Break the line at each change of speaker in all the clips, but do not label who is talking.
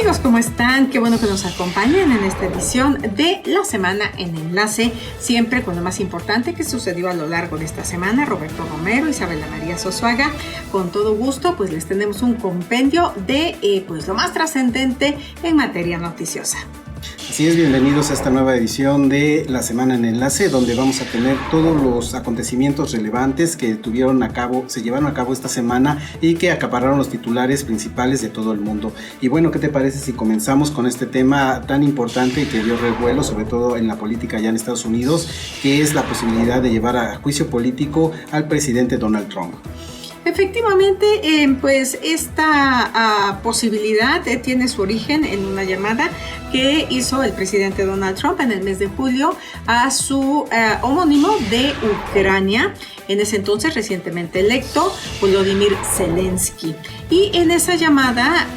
Amigos, ¿cómo están? Qué bueno que nos acompañen en esta edición de La Semana en Enlace, siempre con lo más importante que sucedió a lo largo de esta semana. Roberto Romero, Isabela María Sosuaga, con todo gusto, pues les tenemos un compendio de pues lo más trascendente en materia noticiosa.
Así es, bienvenidos a esta nueva edición de La Semana en Enlace, donde vamos a tener todos los acontecimientos relevantes que se llevaron a cabo esta semana y que acapararon los titulares principales de todo el mundo. Y bueno, ¿qué te parece si comenzamos con este tema tan importante y que dio revuelo, sobre todo en la política allá en Estados Unidos, que es la posibilidad de llevar a juicio político al presidente Donald Trump?
Efectivamente, pues esta posibilidad tiene su origen en una llamada que hizo el presidente Donald Trump en el mes de julio a su homónimo de Ucrania, en ese entonces recientemente electo, Volodymyr Zelensky. Y en esa llamada,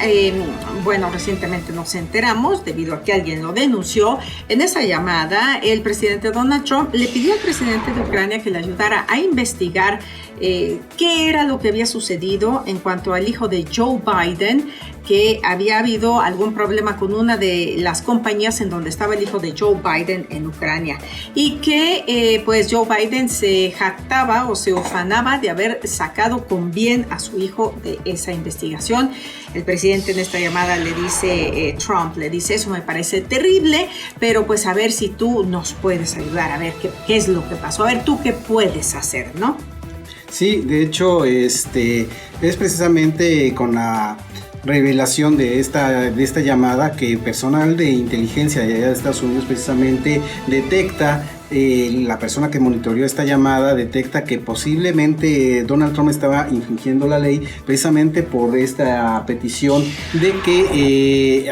recientemente nos enteramos, debido a que alguien lo denunció, en esa llamada el presidente Donald Trump le pidió al presidente de Ucrania que le ayudara a investigar qué era lo que había sucedido en cuanto al hijo de Joe Biden, que había habido algún problema con una de las compañías en donde estaba el hijo de Joe Biden en Ucrania, y que pues Joe Biden se jactaba o se ufanaba de haber sacado con bien a su hijo de esa investigación. El presidente en esta llamada le dice, Trump le dice, eso me parece terrible, pero pues a ver si tú nos puedes ayudar, a ver qué es lo que pasó, a ver tú qué puedes hacer, ¿no?
Sí, de hecho, es precisamente con la revelación de esta llamada que personal de inteligencia de allá de Estados Unidos precisamente detecta, la persona que monitoreó esta llamada detecta que posiblemente Donald Trump estaba infringiendo la ley precisamente por esta petición de que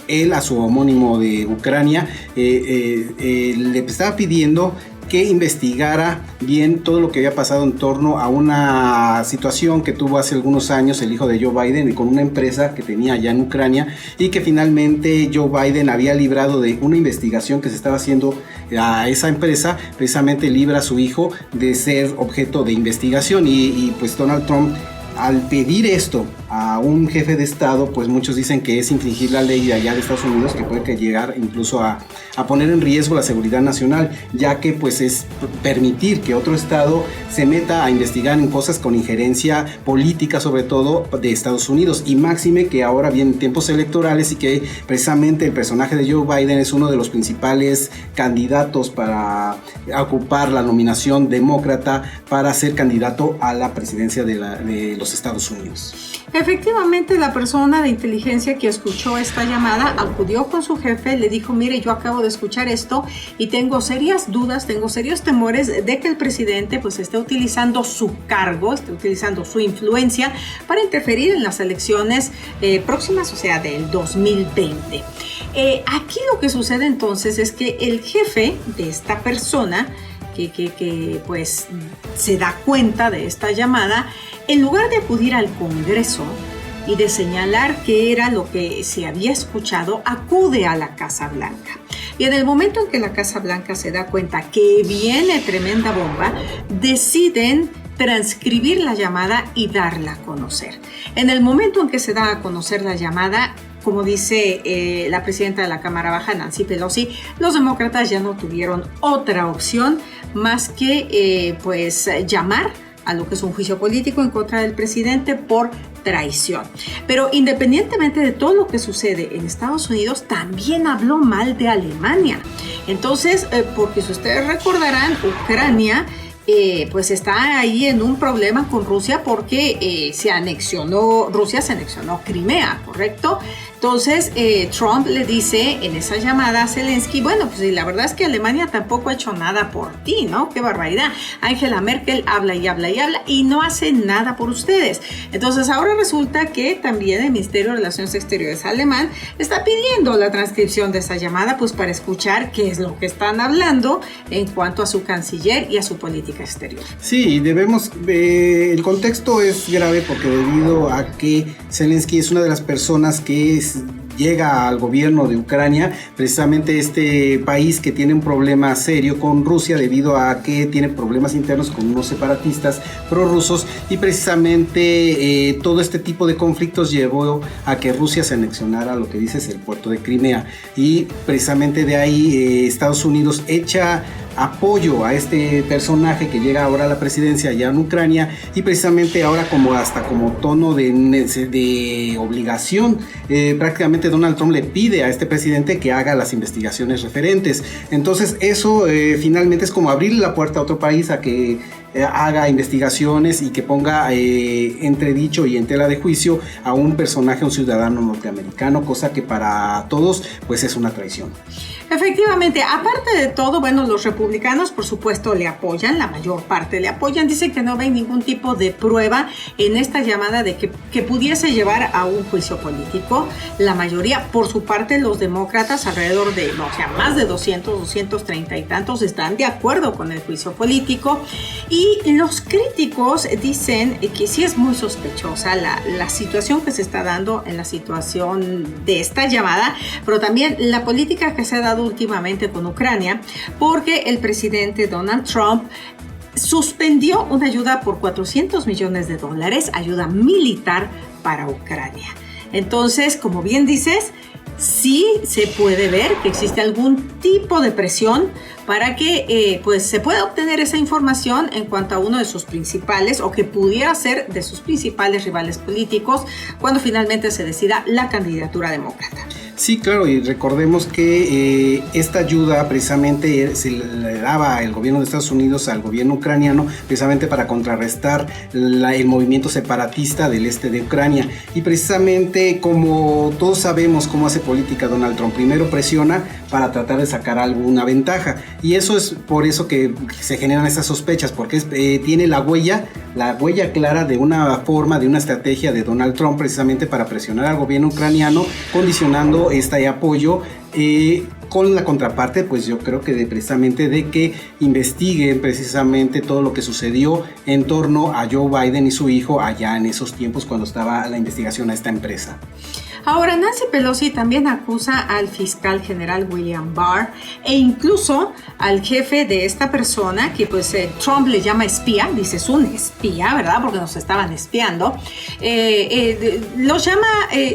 él a su homónimo de Ucrania le estaba pidiendo que investigara bien todo lo que había pasado en torno a una situación que tuvo hace algunos años el hijo de Joe Biden con una empresa que tenía allá en Ucrania, y que finalmente Joe Biden había librado de una investigación que se estaba haciendo a esa empresa, precisamente libra a su hijo de ser objeto de investigación, y pues Donald Trump, al pedir esto a un jefe de estado, pues muchos dicen que es infringir la ley de allá de Estados Unidos, que puede llegar incluso a poner en riesgo la seguridad nacional, ya que pues es permitir que otro estado se meta a investigar en cosas con injerencia política, sobre todo de Estados Unidos, y máxime que ahora vienen tiempos electorales y que precisamente el personaje de Joe Biden es uno de los principales candidatos para ocupar la nominación demócrata para ser candidato a la presidencia de los Estados Unidos.
Efectivamente, la persona de inteligencia que escuchó esta llamada acudió con su jefe, le dijo, mire, yo acabo de escuchar esto y tengo serias dudas, tengo serios temores de que el presidente pues esté utilizando su cargo, esté utilizando su influencia para interferir en las elecciones próximas, o sea, del 2020. Aquí lo que sucede entonces es que el jefe de esta persona que pues se da cuenta de esta llamada, en lugar de acudir al Congreso y de señalar qué era lo que se había escuchado, acude a la Casa Blanca. Y en el momento en que la Casa Blanca se da cuenta que viene tremenda bomba, deciden transcribir la llamada y darla a conocer. En el momento en que se da a conocer la llamada, como dice la presidenta de la Cámara Baja, Nancy Pelosi, los demócratas ya no tuvieron otra opción más que llamar a lo que es un juicio político en contra del presidente por traición. Pero independientemente de todo lo que sucede en Estados Unidos, también habló mal de Alemania. Entonces, porque si ustedes recordarán, Ucrania pues está ahí en un problema con Rusia porque Rusia se anexionó Crimea, ¿correcto? Entonces Trump le dice en esa llamada a Zelensky, bueno, pues la verdad es que Alemania tampoco ha hecho nada por ti, ¿no? ¡Qué barbaridad! Angela Merkel habla y habla y habla y no hace nada por ustedes. Entonces ahora resulta que también el Ministerio de Relaciones Exteriores alemán está pidiendo la transcripción de esa llamada pues para escuchar qué es lo que están hablando en cuanto a su canciller y a su política exterior.
Sí, el contexto es grave porque debido a que Zelensky es una de las personas que llega al gobierno de Ucrania, precisamente este país que tiene un problema serio con Rusia debido a que tiene problemas internos con unos separatistas prorrusos, y precisamente todo este tipo de conflictos llevó a que Rusia se anexionara lo que dices el puerto de Crimea, y precisamente de ahí Estados Unidos echa apoyo a este personaje que llega ahora a la presidencia allá en Ucrania, y precisamente ahora como tono de obligación, prácticamente Donald Trump le pide a este presidente que haga las investigaciones referentes. Entonces eso finalmente es como abrirle la puerta a otro país a que haga investigaciones y que ponga entredicho y en tela de juicio a un personaje, un ciudadano norteamericano, cosa que para todos pues es una traición.
Efectivamente, aparte de todo, bueno, los republicanos por supuesto le apoyan, la mayor parte le apoyan, dicen que no ven ningún tipo de prueba en esta llamada de que pudiese llevar a un juicio político. La mayoría, por su parte, los demócratas, alrededor de, más de 230 y tantos, están de acuerdo con el juicio político, y los críticos dicen que sí es muy sospechosa la situación que se está dando en la situación de esta llamada, pero también la política que se ha dado últimamente con Ucrania, porque el presidente Donald Trump suspendió una ayuda por $400 millones, ayuda militar para Ucrania. Entonces, como bien dices, sí se puede ver que existe algún tipo de presión para que pues se pueda obtener esa información en cuanto a uno de sus principales, o que pudiera ser de sus principales rivales políticos, cuando finalmente se decida la candidatura demócrata.
Sí, claro, y recordemos que esta ayuda precisamente se le daba el gobierno de Estados Unidos al gobierno ucraniano precisamente para contrarrestar el movimiento separatista del este de Ucrania. Y precisamente, como todos sabemos cómo hace política Donald Trump, primero presiona para tratar de sacar alguna ventaja, y eso es por eso que se generan estas sospechas, porque tiene la huella clara de una forma, de una estrategia de Donald Trump precisamente para presionar al gobierno ucraniano, condicionando este apoyo con la contraparte, pues yo creo que precisamente de que investiguen precisamente todo lo que sucedió en torno a Joe Biden y su hijo allá en esos tiempos cuando estaba la investigación a esta empresa.
Ahora, Nancy Pelosi también acusa al fiscal general William Barr e incluso al jefe de esta persona, que pues Trump le llama espía, dice es un espía, ¿verdad? Porque nos estaban espiando, los llama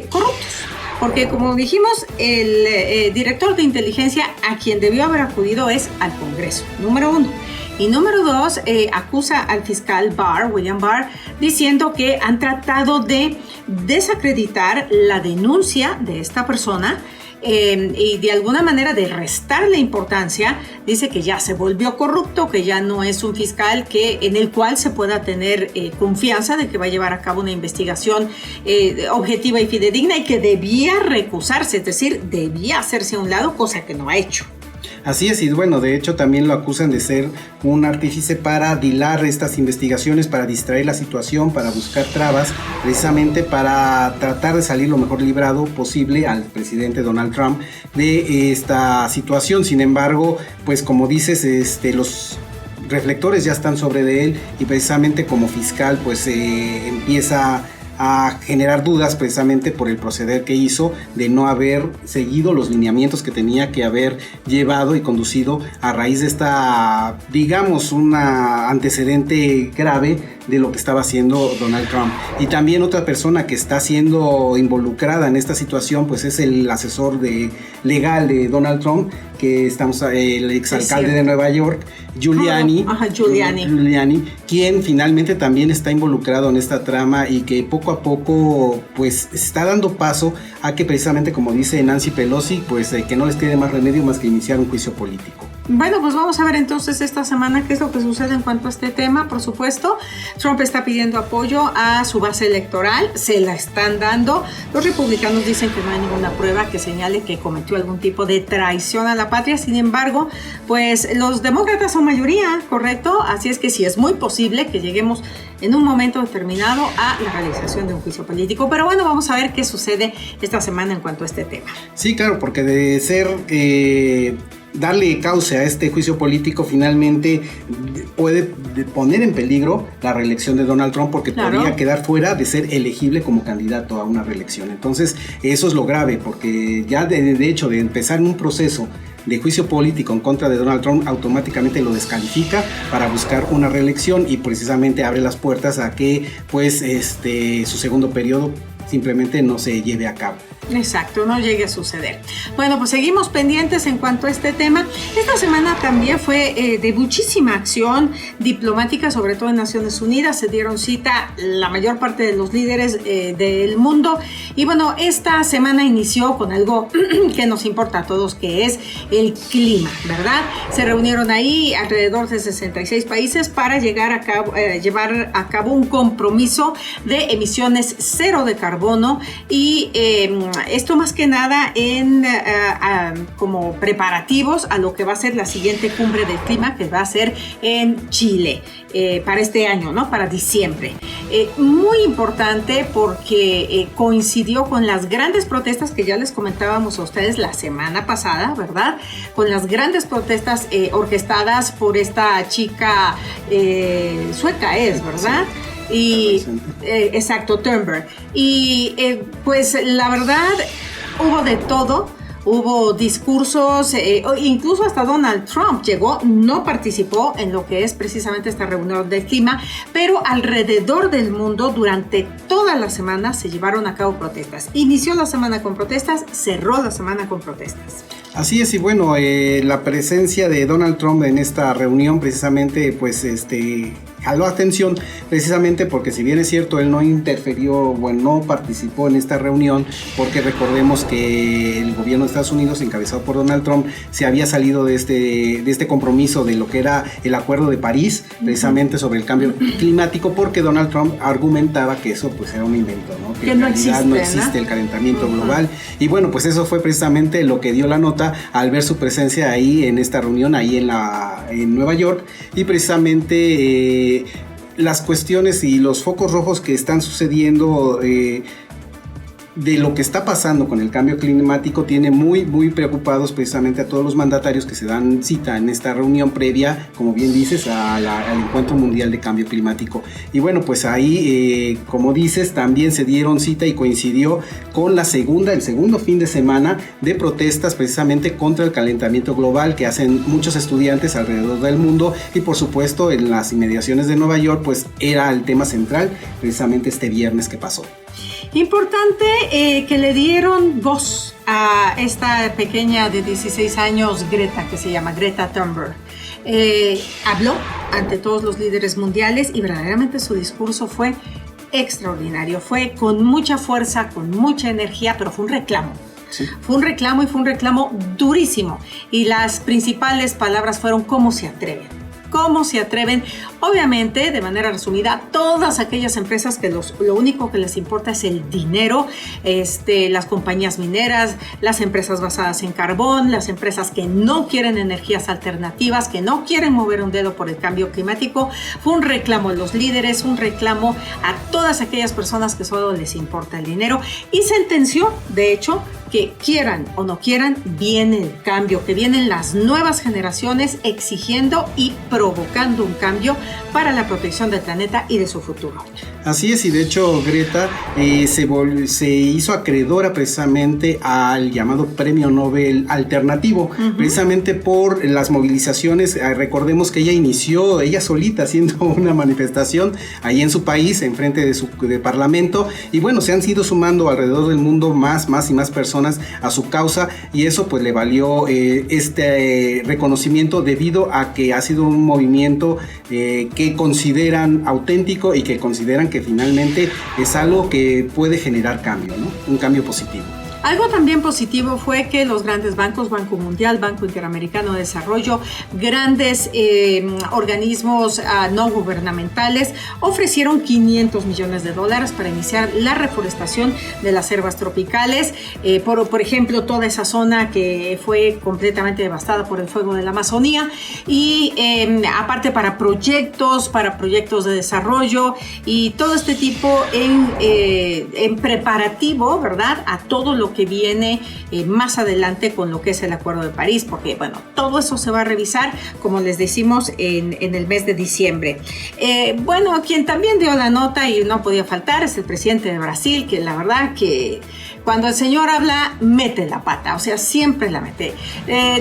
corruptos. Porque, como dijimos, el director de inteligencia a quien debió haber acudido es al Congreso, número uno. Y número dos, acusa al fiscal Barr, William Barr, diciendo que han tratado de desacreditar la denuncia de esta persona y de alguna manera de restarle importancia. Dice que ya se volvió corrupto, que ya no es un fiscal en el cual se pueda tener confianza de que va a llevar a cabo una investigación objetiva y fidedigna, y que debía recusarse, es decir, debía hacerse a un lado, cosa que no ha hecho.
Así es, y bueno, de hecho también lo acusan de ser un artífice para dilar estas investigaciones, para distraer la situación, para buscar trabas, precisamente para tratar de salir lo mejor librado posible al presidente Donald Trump de esta situación. Sin embargo, pues como dices, los reflectores ya están sobre de él, y precisamente como fiscal pues empieza a generar dudas precisamente por el proceder que hizo de no haber seguido los lineamientos que tenía que haber llevado y conducido a raíz de esta, digamos, una antecedente grave de lo que estaba haciendo Donald Trump. Y también otra persona que está siendo involucrada en esta situación pues es el asesor legal de Donald Trump, que el exalcalde de Nueva York, Giuliani, quien finalmente también está involucrado en esta trama, y que poco a poco pues está dando paso a que precisamente, como dice Nancy Pelosi, pues que no les quede más remedio más que iniciar un juicio político.
Bueno, pues vamos a ver entonces esta semana qué es lo que sucede en cuanto a este tema. Por supuesto, Trump está pidiendo apoyo a su base electoral, se la están dando. Los republicanos dicen que no hay ninguna prueba que señale que cometió algún tipo de traición a la patria. Sin embargo, pues los demócratas son mayoría, ¿correcto? Así es que sí es muy posible que lleguemos en un momento determinado a la realización de un juicio político. Pero bueno, vamos a ver qué sucede esta semana en cuanto a este tema.
Sí, claro, porque de ser darle cauce a este juicio político finalmente puede poner en peligro la reelección de Donald Trump, porque podría quedar fuera de ser elegible como candidato a una reelección. Entonces eso es lo grave, porque ya de hecho de empezar un proceso de juicio político en contra de Donald Trump, automáticamente lo descalifica para buscar una reelección y precisamente abre las puertas a que pues su segundo periodo simplemente no se lleve a cabo.
Exacto, no llegue a suceder. Bueno, pues seguimos pendientes en cuanto a este tema. Esta semana también fue de muchísima acción diplomática, sobre todo en Naciones Unidas. Se dieron cita la mayor parte de los líderes del mundo. Y bueno, esta semana inició con algo que nos importa a todos, que es el clima, ¿verdad? Se reunieron ahí alrededor de 66 países para llevar a cabo un compromiso de emisiones cero de carbono y esto más que nada como preparativos a lo que va a ser la siguiente cumbre del clima, que va a ser en Chile para este año, ¿no? Para diciembre. Muy importante porque coincidió con las grandes protestas que ya les comentábamos a ustedes la semana pasada, ¿verdad? Con las grandes protestas orquestadas por esta chica sueca, ¿verdad? Y exacto, Thunberg. Y pues la verdad hubo de todo. Hubo discursos, incluso hasta Donald Trump llegó, no participó en lo que es precisamente esta reunión del clima, pero alrededor del mundo durante toda la semana se llevaron a cabo protestas. Inició la semana con protestas, cerró la semana con protestas.
Así es, y bueno, la presencia de Donald Trump en esta reunión precisamente pues jaló atención, precisamente porque si bien es cierto él no interfirió, no participó en esta reunión, porque recordemos que el gobierno de Estados Unidos, encabezado por Donald Trump, se había salido de este compromiso de lo que era el Acuerdo de París, precisamente sobre el cambio climático, porque Donald Trump argumentaba que eso pues era un invento, ¿no? Que en realidad no existe el calentamiento global. Y bueno, pues eso fue precisamente lo que dio la nota al ver su presencia ahí en esta reunión, ahí en Nueva York, y precisamente las cuestiones y los focos rojos que están sucediendo de lo que está pasando con el cambio climático tiene muy, muy preocupados precisamente a todos los mandatarios que se dan cita en esta reunión previa, como bien dices, al Encuentro Mundial de Cambio Climático. Y bueno, pues ahí, como dices, también se dieron cita y coincidió con el segundo fin de semana de protestas precisamente contra el calentamiento global que hacen muchos estudiantes alrededor del mundo, y por supuesto en las inmediaciones de Nueva York pues era el tema central precisamente este viernes que pasó.
Importante que le dieron voz a esta pequeña de 16 años, Greta, que se llama Greta Thunberg. Habló ante todos los líderes mundiales y verdaderamente su discurso fue extraordinario. Fue con mucha fuerza, con mucha energía, pero fue un reclamo. Sí. Fue un reclamo y fue un reclamo durísimo. Y las principales palabras fueron ¿cómo se atreven? ¿Cómo se atreven? Obviamente, de manera resumida, todas aquellas empresas que lo único que les importa es el dinero, las compañías mineras, las empresas basadas en carbón, las empresas que no quieren energías alternativas, que no quieren mover un dedo por el cambio climático. Fue un reclamo a los líderes, un reclamo a todas aquellas personas que solo les importa el dinero, y sentenció, de hecho, que quieran o no quieran, viene el cambio, que vienen las nuevas generaciones exigiendo y provocando un cambio para la protección del planeta y de su futuro.
Así es, y de hecho Greta se hizo acreedora precisamente al llamado Premio Nobel Alternativo, precisamente por las movilizaciones. Recordemos que ella inició, ella solita, haciendo una manifestación ahí en su país, enfrente de su parlamento, y bueno, se han ido sumando alrededor del mundo más y más personas a su causa, y eso pues le valió este reconocimiento, debido a que ha sido un movimiento que consideran auténtico y que consideran que finalmente es algo que puede generar cambio, ¿no? Un cambio positivo.
Algo también positivo fue que los grandes bancos, Banco Mundial, Banco Interamericano de Desarrollo, grandes organismos no gubernamentales ofrecieron $500 millones para iniciar la reforestación de las selvas tropicales. Por ejemplo, toda esa zona que fue completamente devastada por el fuego de la Amazonía, y aparte para proyectos de desarrollo y todo este tipo en preparativo, ¿verdad? A todo lo que viene más adelante con lo que es el Acuerdo de París, porque bueno, todo eso se va a revisar, como les decimos, en el mes de diciembre. Bueno, quien también dio la nota y no podía faltar es el presidente de Brasil, que la verdad que cuando el señor habla, mete la pata, o sea, siempre la mete.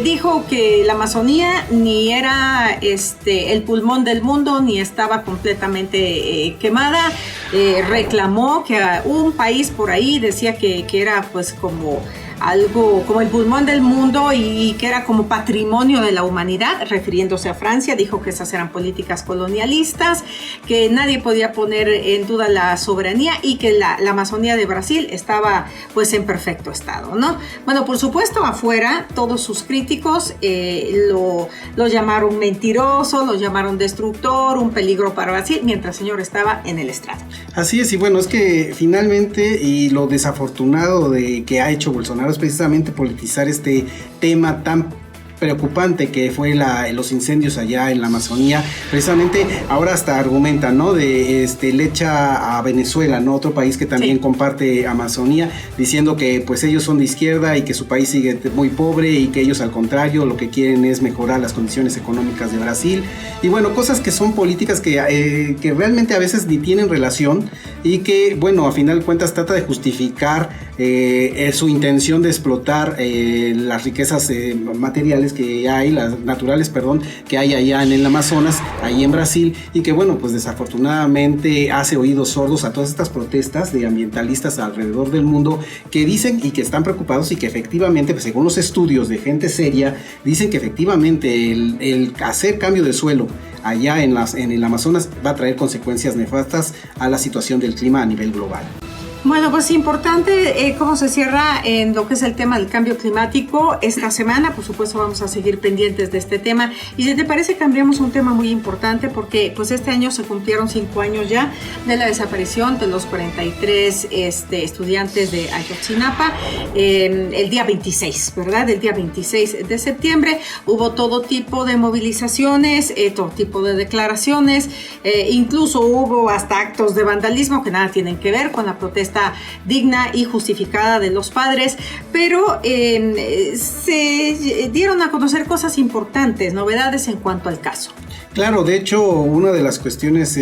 Dijo que la Amazonía ni era el pulmón del mundo, ni estaba completamente quemada. Reclamó que un país por ahí decía que era pues como algo como el pulmón del mundo y que era como patrimonio de la humanidad, refiriéndose a Francia. Dijo que esas eran políticas colonialistas, que nadie podía poner en duda la soberanía y que la Amazonía de Brasil estaba pues en perfecto estado, ¿no? Bueno, por supuesto, afuera todos sus críticos lo llamaron mentiroso, lo llamaron destructor, un peligro para Brasil, mientras el señor estaba en el estrado.
Así es, y bueno, es que finalmente, y lo desafortunado de que ha hecho Bolsonaro es precisamente politizar este tema tan preocupante que fue los incendios allá en la Amazonía. Precisamente ahora hasta argumenta, ¿no? Le echa a Venezuela, ¿no? Otro país que también comparte Amazonía, diciendo que pues ellos son de izquierda y que su país sigue muy pobre y que ellos al contrario lo que quieren es mejorar las condiciones económicas de Brasil. Y bueno, cosas que son políticas que realmente a veces ni tienen relación y que, bueno, a final de cuentas trata de justificar su intención de explotar las riquezas materiales que hay, las naturales, perdón, que hay allá en el Amazonas, ahí en Brasil, y que bueno, pues desafortunadamente hace oídos sordos a todas estas protestas de ambientalistas alrededor del mundo que dicen y que están preocupados y que efectivamente, pues, según los estudios de gente seria, dicen que efectivamente el hacer cambio de suelo allá en el Amazonas va a traer consecuencias nefastas a la situación del clima a nivel global.
Bueno, pues importante cómo se cierra en lo que es el tema del cambio climático esta semana. Por supuesto vamos a seguir pendientes de este tema y si te parece cambiamos un tema muy importante porque pues este año se cumplieron 5 años ya de la desaparición de los 43 estudiantes de Ayotzinapa el día 26, ¿verdad? El día 26 de septiembre hubo todo tipo de movilizaciones, todo tipo de declaraciones, incluso hubo hasta actos de vandalismo que nada tienen que ver con la protesta digna y justificada de los padres, pero se dieron a conocer cosas importantes, novedades en cuanto al caso.
Claro, de hecho, una de las cuestiones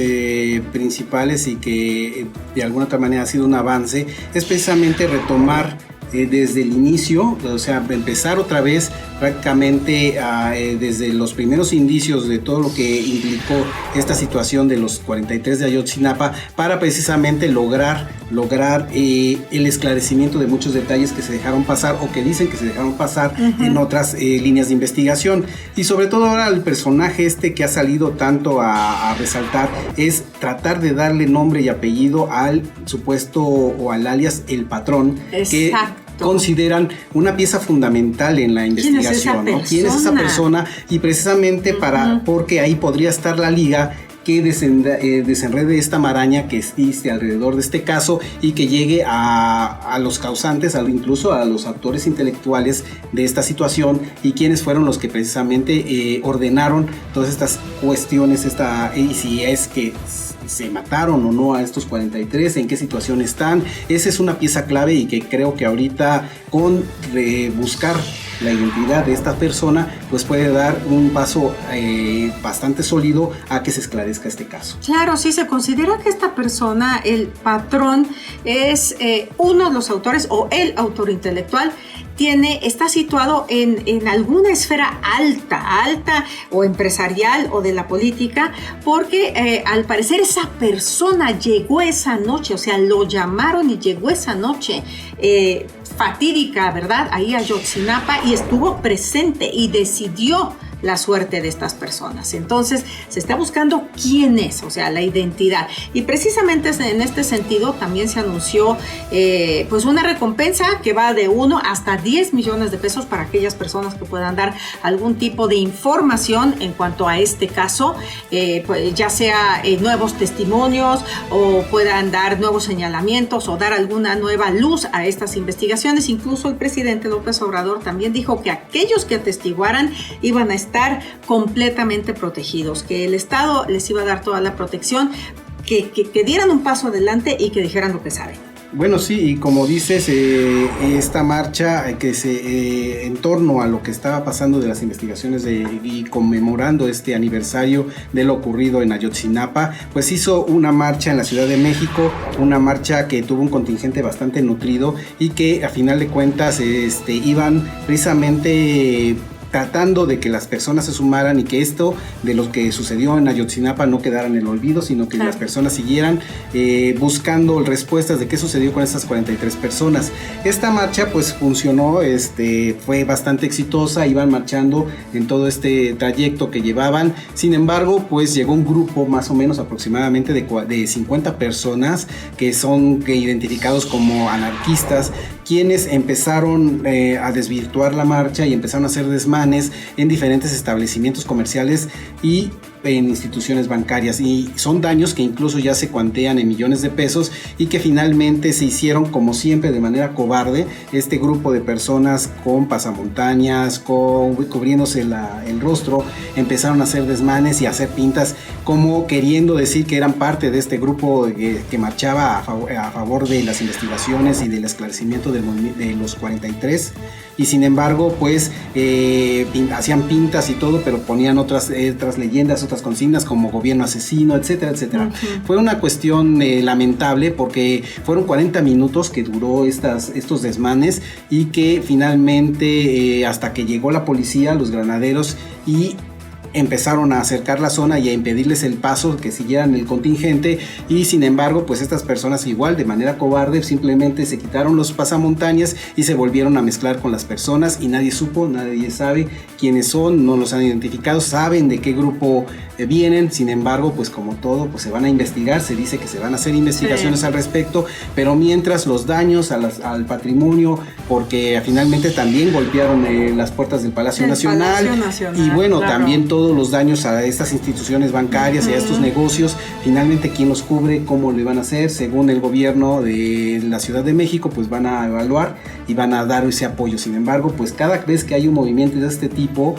principales y que de alguna otra manera ha sido un avance es precisamente retomar desde el inicio, o sea, empezar otra vez prácticamente desde los primeros indicios de todo lo que implicó esta situación de los 43 de Ayotzinapa para precisamente lograr el esclarecimiento de muchos detalles que se dejaron pasar o que dicen que se dejaron pasar en otras líneas de investigación. Y sobre todo ahora el personaje que ha salido tanto a resaltar es tratar de darle nombre y apellido al supuesto o al alias El Patrón. Exacto. Que consideran una pieza fundamental en la investigación, ¿no? ¿Quién es esa persona? Y precisamente porque ahí podría estar la liga que desenrede esta maraña que existe alrededor de este caso y que llegue a los causantes, incluso a los actores intelectuales de esta situación y quienes fueron los que precisamente ordenaron todas estas cuestiones, y si es que se mataron o no a estos 43, en qué situación están. Esa es una pieza clave y que creo que ahorita con buscar la identidad de esta persona pues puede dar un paso bastante sólido a que se esclarezca este caso.
Claro, sí, se considera que esta persona, El Patrón, es uno de los autores o el autor intelectual. Está situado en alguna esfera alta o empresarial o de la política, porque al parecer esa persona llegó esa noche, o sea, lo llamaron y llegó esa noche fatídica, ¿verdad? Ahí a Ayotzinapa y estuvo presente y decidió la suerte de estas personas. Entonces se está buscando quién es, o sea, la identidad. Y precisamente en este sentido también se anunció pues una recompensa que va de 1 hasta 10 millones de pesos para aquellas personas que puedan dar algún tipo de información en cuanto a este caso, pues ya sea nuevos testimonios o puedan dar nuevos señalamientos o dar alguna nueva luz a estas investigaciones. Incluso el presidente López Obrador también dijo que aquellos que atestiguaran iban a estar completamente protegidos, que el Estado les iba a dar toda la protección, que dieran un paso adelante y que dijeran lo que saben.
Bueno, sí, y como dices, esta marcha en torno a lo que estaba pasando de las investigaciones y conmemorando este aniversario de lo ocurrido en Ayotzinapa, pues hizo una marcha en la Ciudad de México, una marcha que tuvo un contingente bastante nutrido y que a final de cuentas iban precisamente tratando de que las personas se sumaran y que esto de lo que sucedió en Ayotzinapa no quedara en el olvido, sino que las personas siguieran buscando respuestas de qué sucedió con estas 43 personas. Esta marcha pues funcionó, fue bastante exitosa, iban marchando en todo este trayecto que llevaban. Sin embargo, pues llegó un grupo más o menos aproximadamente de 50 personas que son identificados como anarquistas, quienes empezaron a desvirtuar la marcha y empezaron a hacer desmanes en diferentes establecimientos comerciales y en instituciones bancarias, y son daños que incluso ya se cuantean en millones de pesos y que finalmente se hicieron, como siempre, de manera cobarde. Este grupo de personas con pasamontañas, cubriéndose el rostro, empezaron a hacer desmanes y a hacer pintas como queriendo decir que eran parte de este grupo que marchaba a favor de las investigaciones y del esclarecimiento de los 43, y sin embargo pues hacían pintas y todo, pero ponían otras leyendas, otras consignas como gobierno asesino, etcétera, etcétera. Uh-huh. Fue una cuestión lamentable porque fueron 40 minutos que duró estos desmanes y que finalmente hasta que llegó la policía, los granaderos, y empezaron a acercar la zona y a impedirles el paso, que siguieran el contingente, y sin embargo pues estas personas igual de manera cobarde simplemente se quitaron los pasamontañas y se volvieron a mezclar con las personas, y nadie sabe quiénes son, no los han identificado, saben de qué grupo vienen. Sin embargo pues como todo pues se van a investigar, se dice que se van a hacer investigaciones al respecto, pero mientras los daños al patrimonio, porque finalmente también golpearon las puertas del Palacio Nacional, y bueno, claro, también todos los daños a estas instituciones bancarias y a estos negocios, finalmente quién los cubre, cómo lo van a hacer. Según el gobierno de la Ciudad de México pues van a evaluar y van a dar ese apoyo. Sin embargo pues cada vez que hay un movimiento de este tipo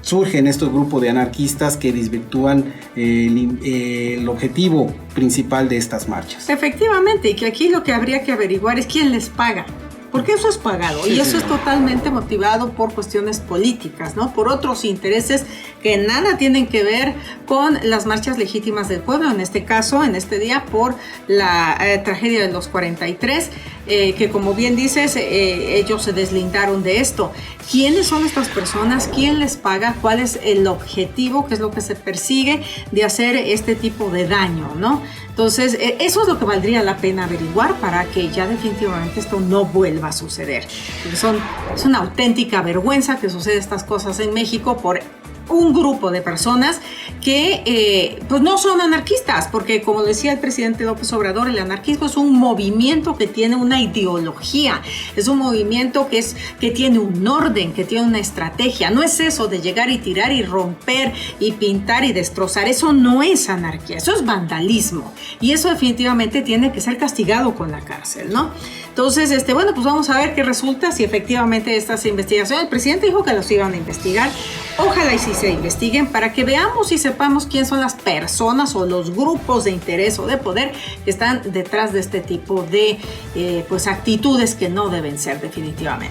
surgen estos grupos de anarquistas que desvirtúan el objetivo principal de estas marchas.
Efectivamente, y que aquí lo que habría que averiguar es quién les paga. Porque eso es pagado, y eso es totalmente motivado por cuestiones políticas, ¿no? Por otros intereses que nada tienen que ver con las marchas legítimas del pueblo, en este caso, en este día, por la tragedia de los 43, que como bien dices, ellos se deslindaron de esto. ¿Quiénes son estas personas? ¿Quién les paga? ¿Cuál es el objetivo? ¿Qué es lo que se persigue de hacer este tipo de daño, ¿no? Entonces, eso es lo que valdría la pena averiguar para que ya definitivamente esto no vuelva a suceder. Porque es una auténtica vergüenza que suceden estas cosas en México por un grupo de personas que pues no son anarquistas, porque como decía el presidente López Obrador, el anarquismo es un movimiento que tiene una ideología, es un movimiento que tiene un orden, que tiene una estrategia. No es eso de llegar y tirar y romper y pintar y destrozar. Eso no es anarquía, eso es vandalismo, y eso definitivamente tiene que ser castigado con la cárcel, ¿no? Entonces, bueno, pues vamos a ver qué resulta, si efectivamente estas investigaciones, el presidente dijo que los iban a investigar, ojalá y si se investiguen para que veamos y sepamos quiénes son las personas o los grupos de interés o de poder que están detrás de este tipo de pues actitudes que no deben ser definitivamente.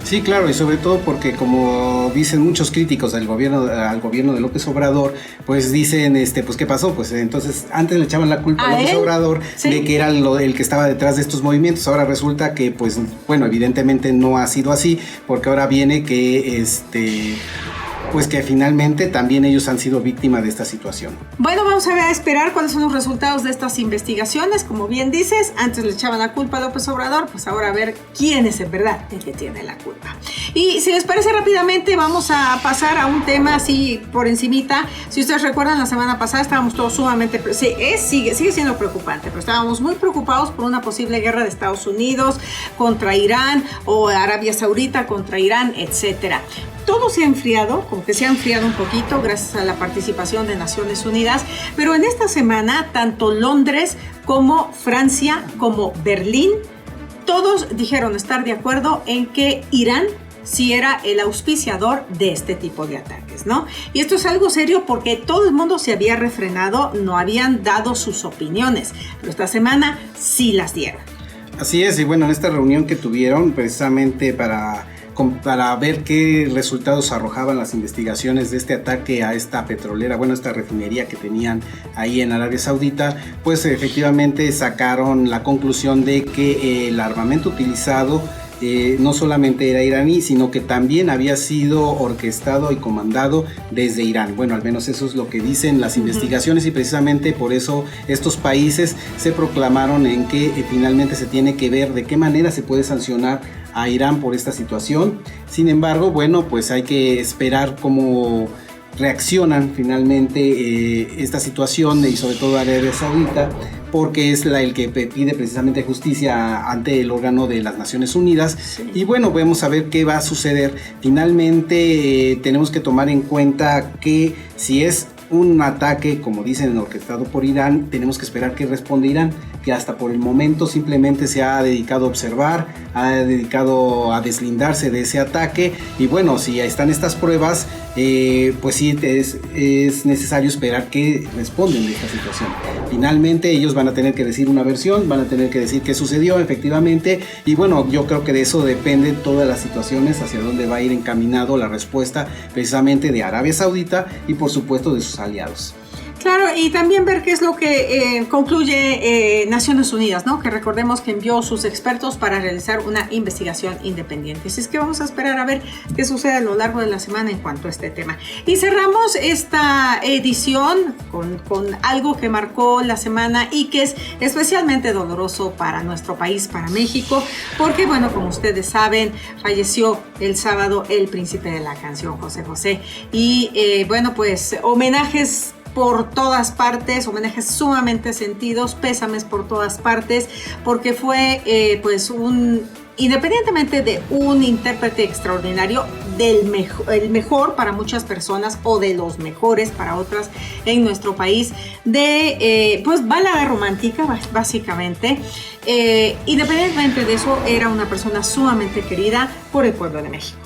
Sí, claro, y sobre todo porque, como dicen muchos críticos al gobierno de López Obrador, pues dicen, pues ¿qué pasó? Pues entonces antes le echaban la culpa a López Obrador, sí, de que era el que estaba detrás de estos movimientos. Ahora resulta que, pues, bueno, evidentemente no ha sido así, porque ahora viene que pues que finalmente también ellos han sido víctimas de esta situación.
Bueno, vamos a esperar cuáles son los resultados de estas investigaciones. Como bien dices, antes le echaban la culpa a López Obrador, pues ahora a ver quién es en verdad el que tiene la culpa. Y si les parece, rápidamente vamos a pasar a un tema así por encimita. Si ustedes recuerdan, la semana pasada estábamos todos sumamente, sigue siendo preocupante, pero estábamos muy preocupados por una posible guerra de Estados Unidos contra Irán o Arabia Saudita contra Irán, etcétera. Todo se ha enfriado, como que se ha enfriado un poquito gracias a la participación de Naciones Unidas, pero en esta semana tanto Londres como Francia como Berlín, todos dijeron estar de acuerdo en que Irán sí era el auspiciador de este tipo de ataques, ¿no? Y esto es algo serio porque todo el mundo se había refrenado, no habían dado sus opiniones, pero esta semana sí las dieron.
Así es, y bueno, en esta reunión que tuvieron precisamente para ver qué resultados arrojaban las investigaciones de este ataque a esta petrolera, bueno, esta refinería que tenían ahí en Arabia Saudita, pues efectivamente sacaron la conclusión de que el armamento utilizado no solamente era iraní, sino que también había sido orquestado y comandado desde Irán. Bueno, al menos eso es lo que dicen las investigaciones, y precisamente por eso estos países se proclamaron en que finalmente se tiene que ver de qué manera se puede sancionar a Irán por esta situación. Sin embargo, bueno, pues hay que esperar cómo reaccionan finalmente esta situación, y sobre todo Arabia Saudita, porque es el que pide precisamente justicia ante el órgano de las Naciones Unidas. Sí. Y bueno, vamos a ver qué va a suceder. Finalmente tenemos que tomar en cuenta que si es un ataque, como dicen, orquestado por Irán, tenemos que esperar que responda Irán, que hasta por el momento simplemente se ha dedicado a observar, ha dedicado a deslindarse de ese ataque. Y bueno, si están estas pruebas, pues sí es necesario esperar que respondan de esta situación. Finalmente ellos van a tener que decir una versión, van a tener que decir qué sucedió efectivamente, y bueno, yo creo que de eso dependen todas las situaciones, hacia dónde va a ir encaminado la respuesta precisamente de Arabia Saudita y por supuesto de sus aliados.
Claro, y también ver qué es lo que concluye Naciones Unidas, ¿no? Que recordemos que envió sus expertos para realizar una investigación independiente. Así es que vamos a esperar a ver qué sucede a lo largo de la semana en cuanto a este tema. Y cerramos esta edición con algo que marcó la semana y que es especialmente doloroso para nuestro país, para México, porque, bueno, como ustedes saben, falleció el sábado el príncipe de la canción, José José. Y, bueno, pues homenajes por todas partes, homenajes sumamente sentidos, pésames por todas partes, porque fue pues independientemente de un intérprete extraordinario, el mejor para muchas personas o de los mejores para otras en nuestro país, de pues balada romántica básicamente, independientemente de eso era una persona sumamente querida por el pueblo de México.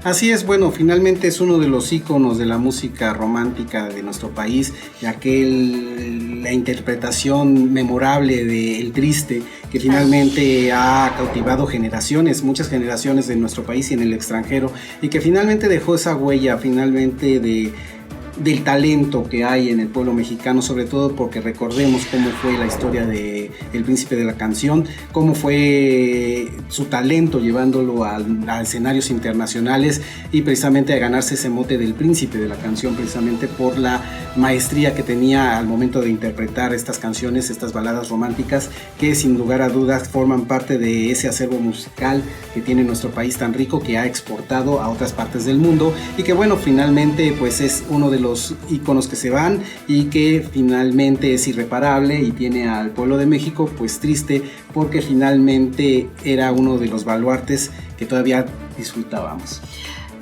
Así es, bueno, finalmente es uno de los íconos de la música romántica de nuestro país, ya que la interpretación memorable de El Triste, que finalmente ha cautivado generaciones, muchas generaciones de nuestro país y en el extranjero, y que finalmente dejó esa huella finalmente del talento que hay en el pueblo mexicano, sobre todo porque recordemos cómo fue la historia de El Príncipe de la Canción, cómo fue su talento llevándolo a escenarios internacionales y precisamente a ganarse ese mote del Príncipe de la Canción, precisamente por la maestría que tenía al momento de interpretar estas canciones, estas baladas románticas, que sin lugar a dudas forman parte de ese acervo musical que tiene nuestro país tan rico, que ha exportado a otras partes del mundo, y que bueno, finalmente pues es uno de los íconos que se van y que finalmente es irreparable y tiene al pueblo de México pues triste, porque finalmente era uno de los baluartes que todavía disfrutábamos.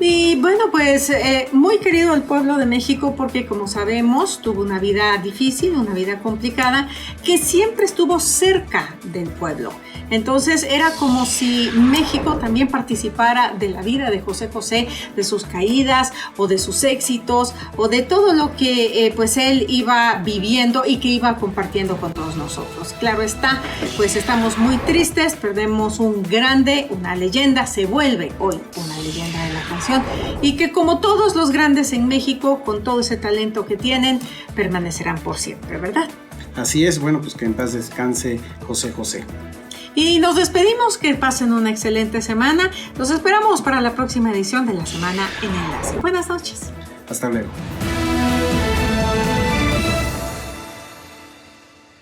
Y bueno, pues muy querido el pueblo de México, porque como sabemos tuvo una vida difícil, una vida complicada, que siempre estuvo cerca del pueblo. Entonces era como si México también participara de la vida de José José, de sus caídas o de sus éxitos o de todo lo que pues él iba viviendo y que iba compartiendo con todos nosotros. Claro está, pues estamos muy tristes, perdemos un grande, una leyenda, se vuelve hoy una leyenda de la canción, y que como todos los grandes en México, con todo ese talento que tienen, permanecerán por siempre, ¿verdad?
Así es, bueno, pues que en paz descanse José José.
Y nos despedimos, que pasen una excelente semana. Los esperamos para la próxima edición de La Semana en Enlace. Buenas noches.
Hasta luego.